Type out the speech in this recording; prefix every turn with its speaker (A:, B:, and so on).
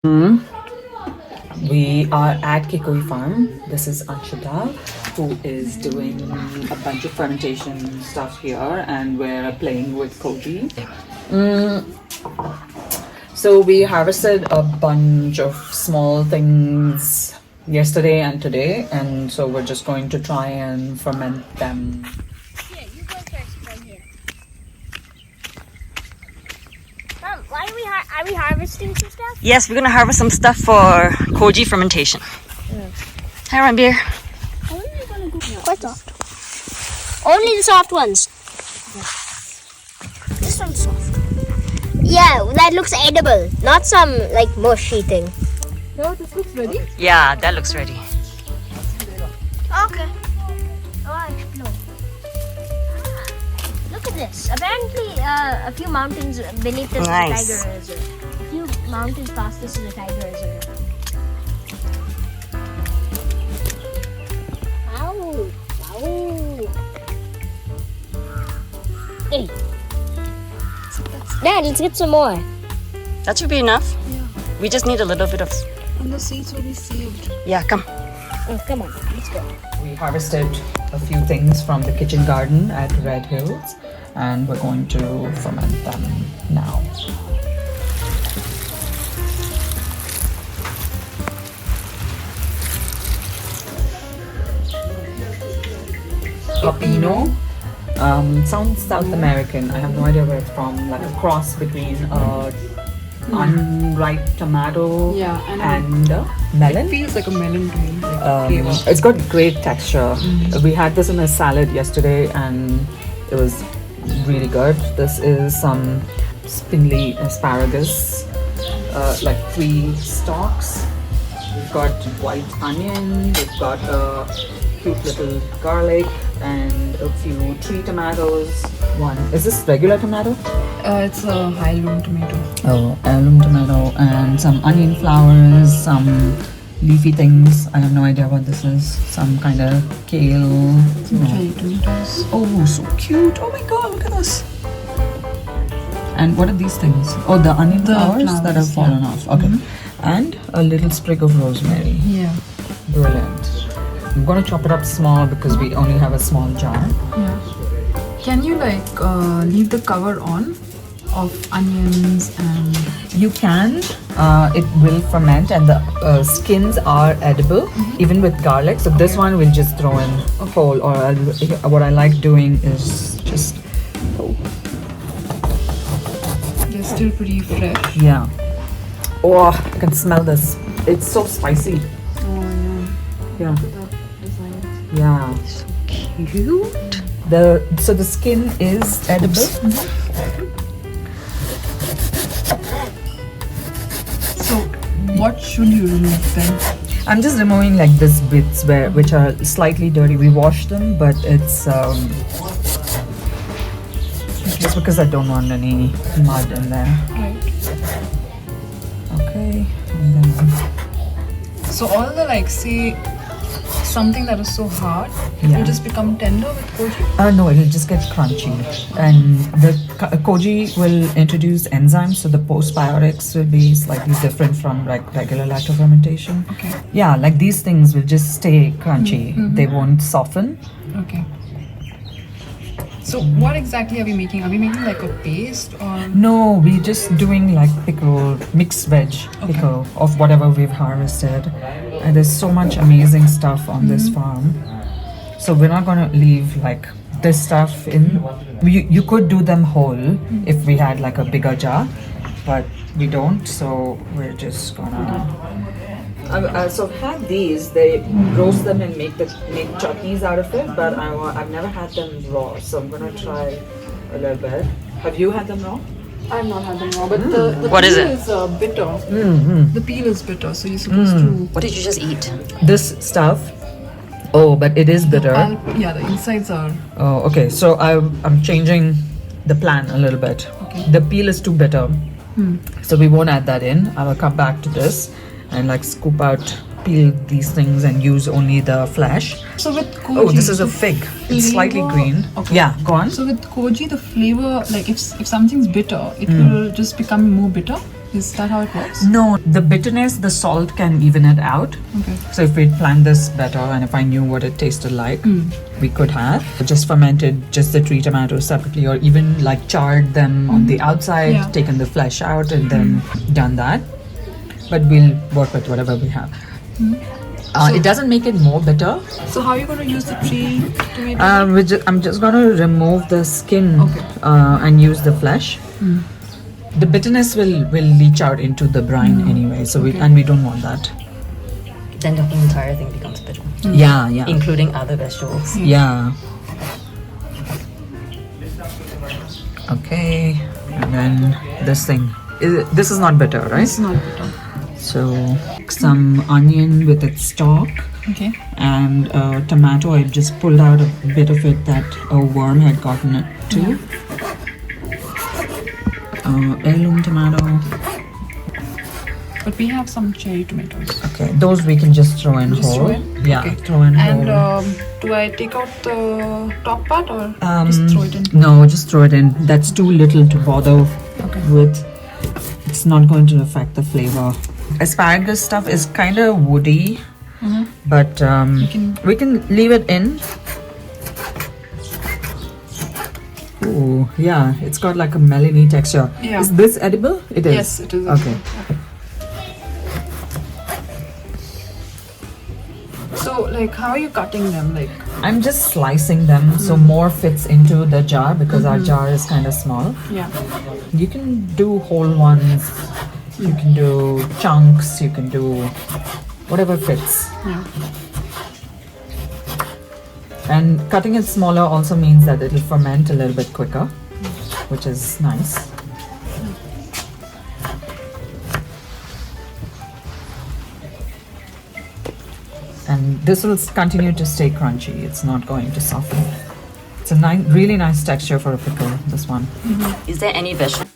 A: We are at Kikoi Farm. This is Anshita, who is doing a bunch of fermentation stuff here, and we're playing with koji. So we harvested a bunch of small things yesterday and today, and so we're just going to try and ferment them.
B: Yeah, you go first from here. Mom, why are we harvesting some stuff?
C: Yes, we're gonna harvest some stuff for koji fermentation. Hi, Ranbir.
B: How are you gonna go? Quite soft. Only the soft ones. This one's soft. Yeah, that looks edible, not some like mushy thing.
D: No, this looks ready.
C: Yeah, that looks ready.
B: Okay. No. Look at this. Apparently, a few mountains beneath this
C: Nice.
B: is a tiger reserve. A few mountains past this is a tiger reserve. Ow! Ow! Hey. Dad, let's get some more.
C: That should be enough.
D: Yeah.
C: We just need a little bit of.
D: And the seeds will be saved.
C: Yeah, come.
B: Oh, come on, let's go.
A: We harvested a few things from the kitchen garden at Redhill, and we're going to ferment them now. Pepino. Sounds South American. I have no idea where it's from. Like a cross between unripe tomato
D: Yeah,
A: and melon.
D: It feels like a melon to me. Like flavor.
A: It's got great texture. We had this in a salad yesterday and it was really good. This is some spindly asparagus, like 3 stalks. We've got white onion, we've got a cute little garlic and a few tree tomatoes. Is this regular tomato?
D: It's a heirloom tomato.
A: Oh, heirloom tomato and some onion flowers, some leafy things. I have no idea what this is. Some kind of kale.
D: Cherry tomatoes.
A: Oh, so cute. Oh my god, look at this. And what are these things? Oh, the onion flowers that have
D: flowers,
A: fallen
D: yeah.
A: off. Okay. And a little sprig of rosemary.
D: Yeah.
A: Brilliant. I'm gonna chop it up small because we only have a small jar.
D: Yeah. Can you like leave the cover on of onions and
A: You can. It will ferment and the skins are edible, even with garlic. So this one we'll just throw in whole. Or what I like doing is just
D: they're still pretty fresh?
A: yeah. Oh, I can smell this. It's so spicy.
D: Oh
A: Yeah.
D: yeah. Design.
A: Yeah.
C: Cute.
A: So the skin is edible.
D: So what should you remove then?
A: I'm just removing like these bits which are slightly dirty. We wash them, but it's just because I don't want any mud in there.
D: Right.
A: Okay. And then,
D: So all the like say something that is so hard, it
A: Yeah.
D: will just become tender with koji?
A: no, it'll just get crunchy. And the koji will introduce enzymes, so the postbiotics will be slightly different from like regular lactofermentation.
D: Okay.
A: Yeah, like these things will just stay crunchy. They won't soften.
D: Okay. So what exactly are we making? Are we making like a paste or?
A: No, we're just doing like pickle, mixed veg pickle of whatever we've harvested. And there's so much amazing stuff on this farm. So we're not gonna leave like this stuff in. You could do them whole if we had like a bigger jar, but we don't. So we're just gonna. So I've had these. They roast them and make chutneys out of it, but I've never had them raw. So I'm gonna try a little bit. Have you had them raw?
D: I've not had them raw, but the
C: What is
D: peel
C: it?
D: is bitter. The peel is bitter, so you're supposed to.
C: What did you just eat?
A: This stuff. Oh, but it is bitter.
D: Yeah, the insides are.
A: Oh, okay. So I'm changing the plan a little bit.
D: Okay.
A: The peel is too bitter, so we won't add that in. I will come back to this and like scoop out, peel these things and use only the flesh.
D: So with koji.
A: Oh, this is a
D: the
A: fig. It's slightly
D: flavor-
A: green.
D: Okay.
A: Yeah, go on.
D: So with koji, the flavor, like if something's bitter, it will just become more bitter. Is that how it works?
A: No, the bitterness, the salt can even it out.
D: Okay.
A: So if we'd planned this better and if I knew what it tasted like, we could have just fermented just the 3 tomatoes separately, or even like charred them on the outside,
D: Yeah.
A: taken the flesh out and then done that. But we'll work with whatever we have. It doesn't make it more bitter.
D: So how are you going to use the 3 tomatoes?
A: I'm just going to remove the skin
D: Okay.
A: and use the flesh. The bitterness will leach out into the brine anyway, so
D: Okay.
A: we don't want that.
C: Then the entire thing becomes bitter,
A: Yeah, yeah.
C: including other vegetables.
A: Yeah. Okay, and then this thing. This is not bitter, right?
D: It's not bitter.
A: So some onion with its stalk
D: Okay.
A: and tomato. I just pulled out a bit of it that a worm had gotten it to. Heirloom tomato.
D: But we have some cherry tomatoes.
A: Okay, those we can just throw in
D: Just
A: whole.
D: throw in?
A: Yeah,
D: Okay.
A: throw in
D: And
A: whole.
D: do I take out the top part or just throw it in?
A: No, just throw it in. That's too little to bother with. It's not going to affect the flavor. Asparagus stuff is kind of woody, but we can leave it in. Ooh, yeah, it's got like a melony texture.
D: Yeah.
A: Is this edible? It is.
D: Yes, it is.
A: Okay.
D: So, like, how are you cutting them? Like,
A: I'm just slicing them so more fits into the jar because our jar is kind of small.
D: yeah.
A: You can do whole ones, you can do chunks, you can do whatever fits.
D: Yeah.
A: And cutting it smaller also means that it'll ferment a little bit quicker, which is nice. And this will continue to stay crunchy. It's not going to soften. It's a really nice texture for a pickle, this one.
C: Is there any vegetable